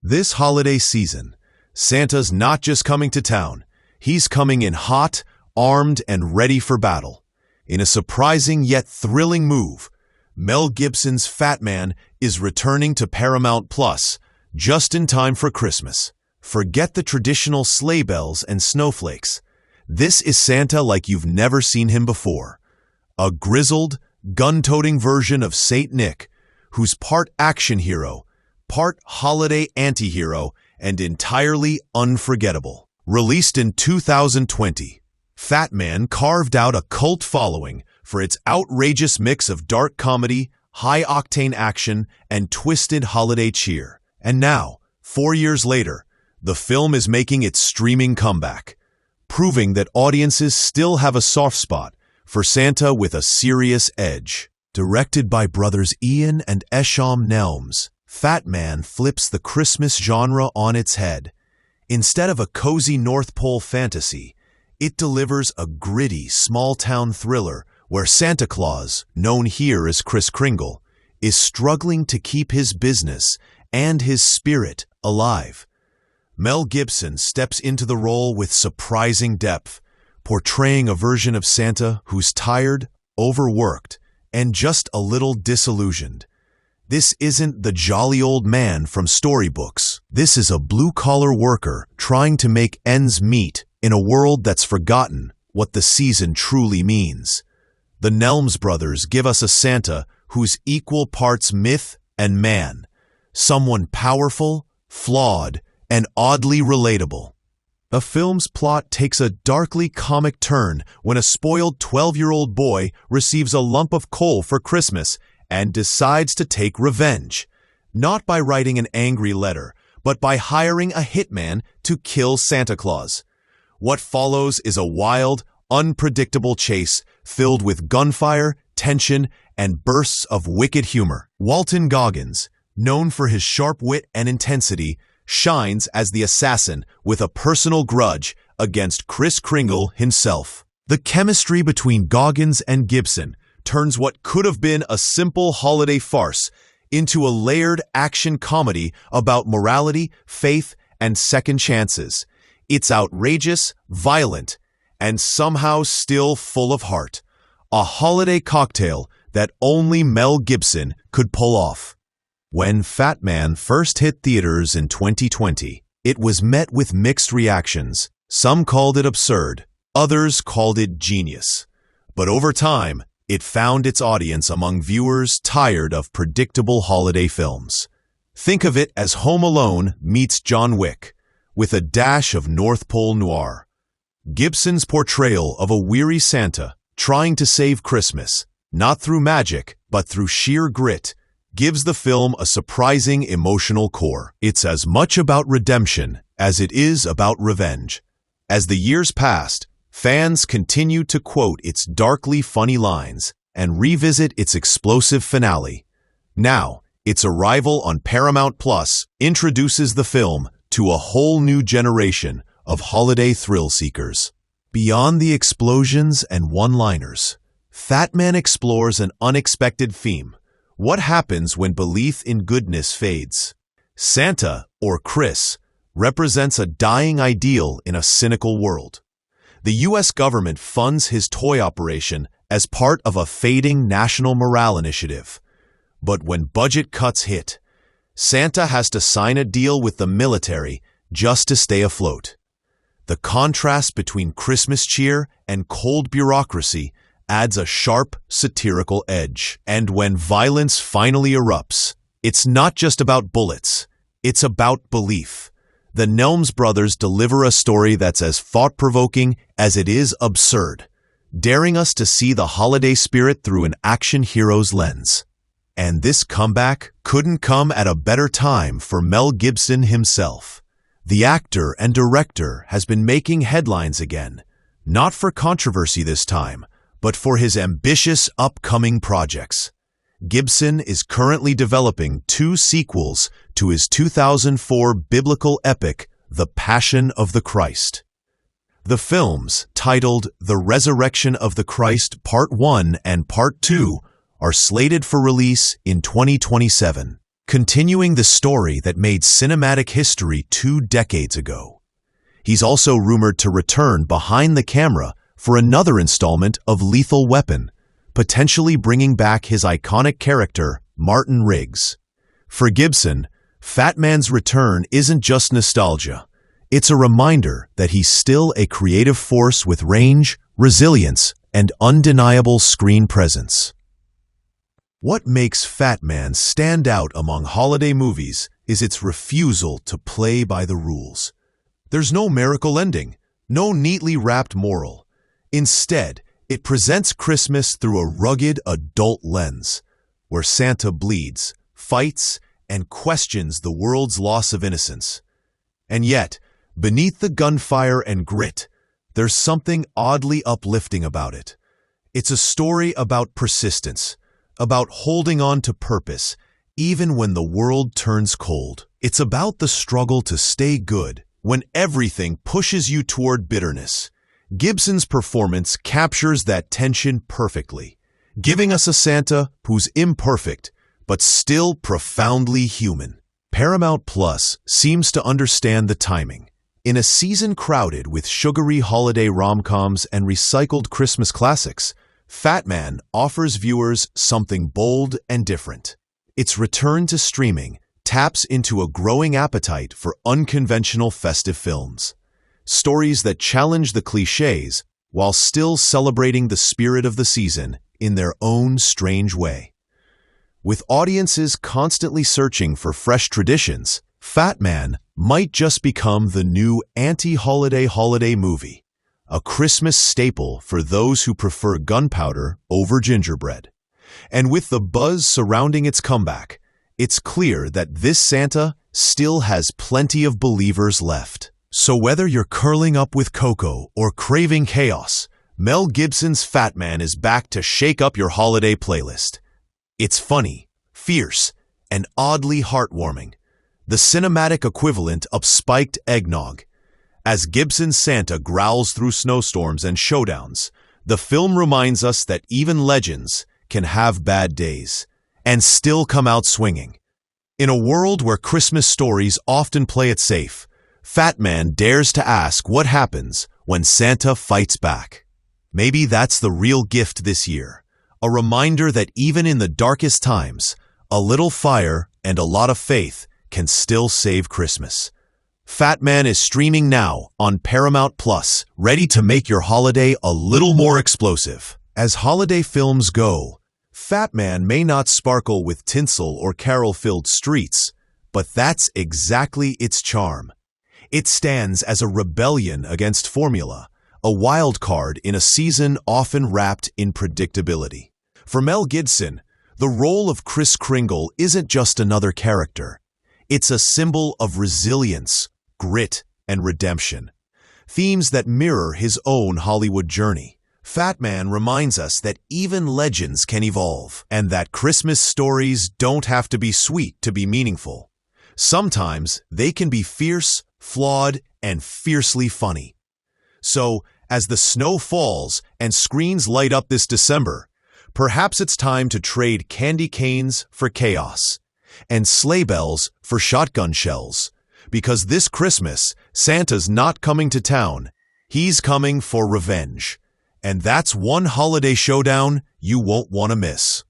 This holiday season, Santa's not just coming to town, he's coming in hot, armed, and ready for battle. In a surprising yet thrilling move, Mel Gibson's Fatman is returning to Paramount Plus just in time for Christmas. Forget the traditional sleigh bells and snowflakes. This is Santa like you've never seen him before. A grizzled, gun-toting version of Saint Nick, who's part action hero, part holiday anti-hero, and entirely unforgettable. Released in 2020, Fatman carved out a cult following for its outrageous mix of dark comedy, high-octane action, and twisted holiday cheer. And now, 4 years later, the film is making its streaming comeback, proving that audiences still have a soft spot for Santa with a serious edge. Directed by brothers Ian and Esham Nelms, Fatman flips the Christmas genre on its head. Instead of a cozy North Pole fantasy, it delivers a gritty, small-town thriller where Santa Claus, known here as Kris Kringle, is struggling to keep his business and his spirit alive. Mel Gibson steps into the role with surprising depth, portraying a version of Santa who's tired, overworked, and just a little disillusioned. This isn't the jolly old man from storybooks. This is a blue-collar worker trying to make ends meet in a world that's forgotten what the season truly means. The Nelms brothers give us a Santa who's equal parts myth and man, someone powerful, flawed, and oddly relatable. The film's plot takes a darkly comic turn when a spoiled 12-year-old boy receives a lump of coal for Christmas and decides to take revenge, not by writing an angry letter, but by hiring a hitman to kill Santa Claus. What follows is a wild, unpredictable chase filled with gunfire, tension, and bursts of wicked humor. Walton Goggins, known for his sharp wit and intensity, shines as the assassin with a personal grudge against Kris Kringle himself. The chemistry between Goggins and Gibson turns what could have been a simple holiday farce into a layered action comedy about morality, faith, and second chances. It's outrageous, violent, and somehow still full of heart. A holiday cocktail that only Mel Gibson could pull off. When Fatman first hit theaters in 2020, it was met with mixed reactions. Some called it absurd, others called it genius. But over time, it found its audience among viewers tired of predictable holiday films. Think of it as Home Alone meets John Wick, with a dash of North Pole noir. Gibson's portrayal of a weary Santa trying to save Christmas, not through magic, but through sheer grit, gives the film a surprising emotional core. It's as much about redemption as it is about revenge. As the years passed, fans continued to quote its darkly funny lines and revisit its explosive finale. Now, its arrival on Paramount Plus introduces the film to a whole new generation of holiday thrill seekers. Beyond the explosions and one-liners, Fatman explores an unexpected theme. What happens when belief in goodness fades? Santa, or Kris, represents a dying ideal in a cynical world. The U.S. government funds his toy operation as part of a fading national morale initiative. But when budget cuts hit, Santa has to sign a deal with the military just to stay afloat. The contrast between Christmas cheer and cold bureaucracy adds a sharp, satirical edge. And when violence finally erupts, it's not just about bullets, it's about belief. The Nelms brothers deliver a story that's as thought-provoking as it is absurd, daring us to see the holiday spirit through an action hero's lens. And this comeback couldn't come at a better time for Mel Gibson himself. The actor and director has been making headlines again, not for controversy this time, but for his ambitious upcoming projects. Gibson is currently developing 2 sequels to his 2004 biblical epic, The Passion of the Christ. The films, titled The Resurrection of the Christ Part 1 and Part 2, are slated for release in 2027. continuing the story that made cinematic history 2 decades ago. He's also rumored to return behind the camera for another installment of Lethal Weapon, potentially bringing back his iconic character, Martin Riggs. For Gibson, Fatman's return isn't just nostalgia. It's a reminder that he's still a creative force with range, resilience, and undeniable screen presence. What makes Fatman stand out among holiday movies is its refusal to play by the rules. There's no miracle ending, no neatly wrapped moral. Instead, it presents Christmas through a rugged adult lens, where Santa bleeds, fights, and questions the world's loss of innocence. And yet, beneath the gunfire and grit, there's something oddly uplifting about it. It's a story about persistence, about holding on to purpose, even when the world turns cold. It's about the struggle to stay good when everything pushes you toward bitterness. Gibson's performance captures that tension perfectly, giving us a Santa who's imperfect, but still profoundly human. Paramount Plus seems to understand the timing. In a season crowded with sugary holiday rom-coms and recycled Christmas classics, Fatman offers viewers something bold and different. Its return to streaming taps into a growing appetite for unconventional festive films. Stories that challenge the cliches while still celebrating the spirit of the season in their own strange way. With audiences constantly searching for fresh traditions, Fatman might just become the new anti-holiday holiday movie, a Christmas staple for those who prefer gunpowder over gingerbread. And with the buzz surrounding its comeback, it's clear that this Santa still has plenty of believers left. So whether you're curling up with cocoa or craving chaos, Mel Gibson's Fatman is back to shake up your holiday playlist. It's funny, fierce, and oddly heartwarming, the cinematic equivalent of spiked eggnog. As Gibson's Santa growls through snowstorms and showdowns, the film reminds us that even legends can have bad days and still come out swinging. In a world where Christmas stories often play it safe, Fatman dares to ask what happens when Santa fights back. Maybe that's the real gift this year. A reminder that even in the darkest times, a little fire and a lot of faith can still save Christmas. Fatman is streaming now on Paramount Plus, ready to make your holiday a little more explosive. As holiday films go, Fatman may not sparkle with tinsel or carol-filled streets, but that's exactly its charm. It stands as a rebellion against formula, a wild card in a season often wrapped in predictability. For Mel Gibson, the role of Kris Kringle isn't just another character. It's a symbol of resilience, grit, and redemption, themes that mirror his own Hollywood journey. Fatman reminds us that even legends can evolve, and that Christmas stories don't have to be sweet to be meaningful. Sometimes they can be fierce, flawed, and fiercely funny. So, as the snow falls and screens light up this December, perhaps it's time to trade candy canes for chaos, and sleigh bells for shotgun shells. Because this Christmas, Santa's not coming to town, he's coming for revenge. And that's one holiday showdown you won't want to miss.